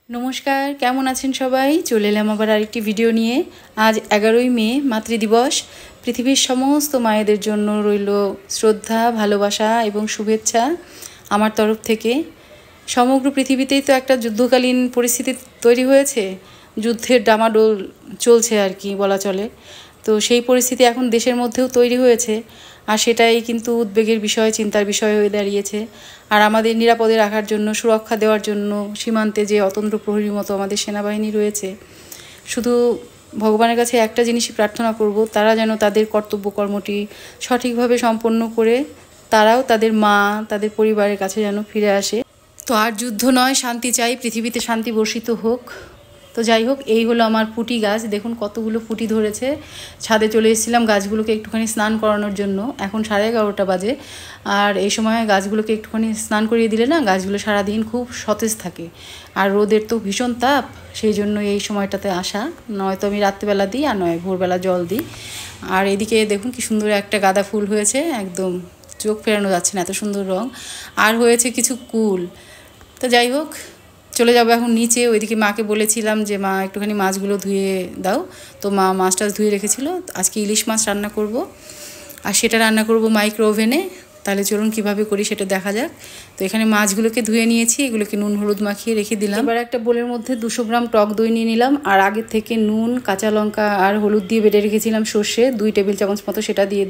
নমস্কার, কেমন আছেন সবাই? চলে এলাম আবার আরেকটি ভিডিও নিয়ে। আজ 11ই মে, মাতৃদিবস। পৃথিবীর সমস্ত মায়েদের জন্য রইল শ্রদ্ধা, ভালোবাসা এবং শুভেচ্ছা আমার তরফ থেকে। সমগ্র পৃথিবীতেই তো একটা যুদ্ধকালীন পরিস্থিতি তৈরি হয়েছে, যুদ্ধের ডামাডোল চলছে আর কি বলা চলে। তো সেই পরিস্থিতি এখন দেশের মধ্যেও তৈরি হয়েছে, আর সেটাই কিন্তু উদ্বেগের বিষয়, চিন্তার বিষয় হয়ে দাঁড়িয়েছে। আর আমাদের নিরাপদে রাখার জন্য, সুরক্ষা দেওয়ার জন্য সীমান্তে যে অতন্ত্র প্রহরীর মতো আমাদের সেনাবাহিনী রয়েছে, শুধু ভগবানের কাছে একটা জিনিসই প্রার্থনা করব, তারা যেন তাদের কর্তব্য কর্মটি সঠিকভাবে সম্পন্ন করে তারাও তাদের মা, তাদের পরিবারের কাছে যেন ফিরে আসে। তো আর যুদ্ধ নয়, শান্তি চাই, পৃথিবীতে শান্তি বর্ষিত হোক। তো যাই হোক, এই হলো আমার পুঁটি গাছ। দেখুন কতগুলো পুঁটি ধরেছে। ছাদে চলে এসেছিলাম গাছগুলোকে একটুখানি স্নান করানোর জন্য। এখন 11:30 বাজে, আর এই সময় গাছগুলোকে একটুখানি স্নান করিয়ে দিলে না, গাছগুলো সারাদিন খুব সতেজ থাকে। আর রোদের তো ভীষণ তাপ, সেই জন্য এই সময়টাতে আসা। নয়তো আমি রাত্রিবেলা দিই, আর নয় ভোরবেলা জল দিই। আর এদিকে দেখুন কি সুন্দর একটা গাঁদা ফুল হয়েছে, একদম চোখ ফেরানো যাচ্ছে না, এত সুন্দর রং। আর হয়েছে কিছু কুল। তো যাই হোক, চলে যাবো এখন নিচে। ওইদিকে মাকে বলেছিলাম যে মা একটুখানি মাছগুলো ধুয়ে দাও, তো মা মাছ টাছ ধুয়ে রেখেছিল। আজকে ইলিশ মাছ রান্না করব, আর সেটা রান্না করব মাইক্রো ওভেনে। তাহলে চলুন কীভাবে করি সেটা দেখা যাক। তো এখানে মাছগুলোকে ধুয়ে নিয়েছি, এগুলোকে নুন হলুদ মাখিয়ে রেখে দিলাম। এবার একটা বোলের মধ্যে 200 গ্রাম টক দই নিয়ে নিলাম, আর আগের থেকে নুন, কাঁচা লঙ্কা আর হলুদ দিয়ে বেটে রেখেছিলাম সর্ষে, 2 টেবিল চামচ মতো সেটা দিয়ে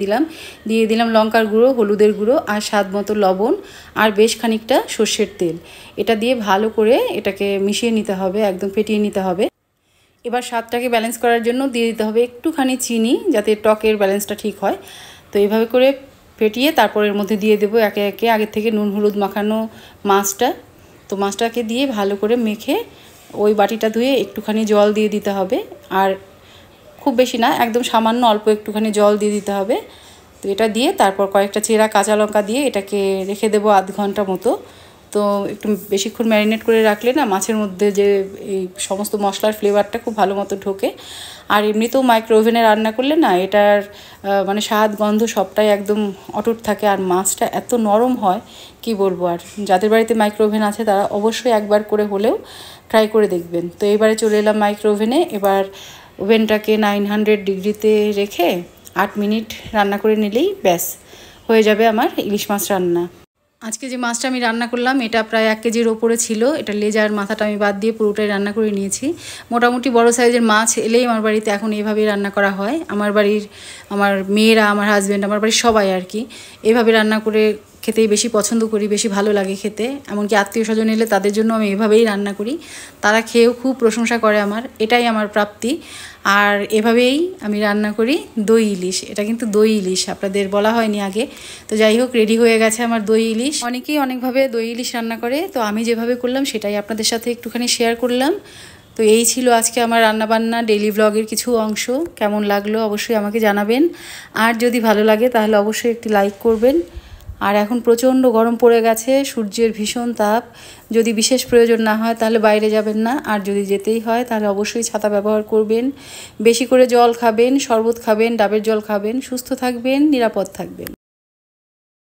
দিলাম লঙ্কার গুঁড়ো, হলুদের গুঁড়ো আর স্বাদ মতো লবণ, আর বেশ খানিকটা সর্ষের তেল। এটা দিয়ে ভালো করে এটাকে মিশিয়ে নিতে হবে, একদম ফেটিয়ে নিতে হবে। এবার স্বাদটাকে ব্যালেন্স করার জন্য দিয়ে দিতে হবে একটুখানি চিনি, যাতে টকের ব্যালেন্সটা ঠিক হয়। তো এইভাবে করে ফেটিয়ে তারপর এর মধ্যে দিয়ে দেবো একে একে আগের থেকে নুন হলুদ মাখানো মাছটা। তো মাছটাকে দিয়ে ভালো করে মেখে ওই বাটিটা ধুয়ে একটুখানি জল দিয়ে দিতে হবে, আর খুব বেশি না, একদম সামান্য অল্প একটুখানি জল দিয়ে দিতে হবে। তো এটা দিয়ে তারপর কয়েকটা চেরা কাঁচা লঙ্কা দিয়ে এটাকে রেখে দেবো আধ ঘন্টা মতো। তো একটু বেশিক্ষণ ম্যারিনেট করে রাখলে না, মাছের মধ্যে যে এই সমস্ত মশলার ফ্লেভারটা খুব ভালো মতো ঢোকে। আর এমনিতেও মাইক্রো ওভেনে রান্না করলে না, এটার মানে স্বাদ গন্ধ সবটাই একদম অটুট থাকে, আর মাছটা এত নরম হয় কি বলবো। আর যাদের বাড়িতে মাইক্রো ওভেন আছে তারা অবশ্যই একবার করে হলেও ট্রাই করে দেখবেন। তো এবারে চলে এলাম মাইক্রো ওভেনে। এবার ওভেনটাকে 900 ডিগ্রিতে রেখে 8 মিনিট রান্না করে নিলেই ব্যাস হয়ে যাবে আমার ইলিশ মাছ রান্না। আজকে যে মাছটা আমি রান্না করলাম এটা প্রায় 1 কেজির ওপরে ছিল। এটা লেজার মাথাটা আমি বাদ দিয়ে পুরোটাই রান্না করে নিয়েছি। মোটামুটি বড় সাইজের মাছ এলেই আমার বাড়িতে এখন এইভাবেই রান্না করা হয়। আমার বাড়ির, আমার মেয়েরা, আমার হাজব্যান্ড, আমার বাড়ির সবাই আর কি এভাবে রান্না করে খেতেই বেশি পছন্দ করি, বেশি ভালো লাগে খেতে। এমনকি আত্মীয় স্বজন এলে তাদের জন্য আমি এভাবেই রান্না করি, তারা খেয়েও খুব প্রশংসা করে আমার, এটাই আমার প্রাপ্তি। আর এভাবেই আমি রান্না করি দই ইলিশ। এটা কিন্তু দই ইলিশ, আপনাদের বলা হয়নি আগে। তো যাই হোক, রেডি হয়ে গেছে আমার দই ইলিশ। অনেকেই অনেকভাবে দই ইলিশ রান্না করে, তো আমি যেভাবে করলাম সেটাই আপনাদের সাথে একটুখানি শেয়ার করলাম। তো এই ছিল আজকে আমার রান্নাবান্না ডেইলি ব্লগের কিছু অংশ। কেমন লাগলো অবশ্যই আমাকে জানাবেন, আর যদি ভালো লাগে তাহলে অবশ্যই একটি লাইক করবেন। আর এখন প্রচণ্ড গরম পড়ে গেছে, সূর্যের ভীষণ তাপ। যদি বিশেষ প্রয়োজন না হয় তাহলে বাইরে যাবেন না, আর যদি যেতেই হয় তাহলে অবশ্যই ছাতা ব্যবহার করবেন। বেশি করে জল খাবেন, শরবত খাবেন, ডাবের জল খাবেন। সুস্থ থাকবেন, নিরাপদ থাকবেন।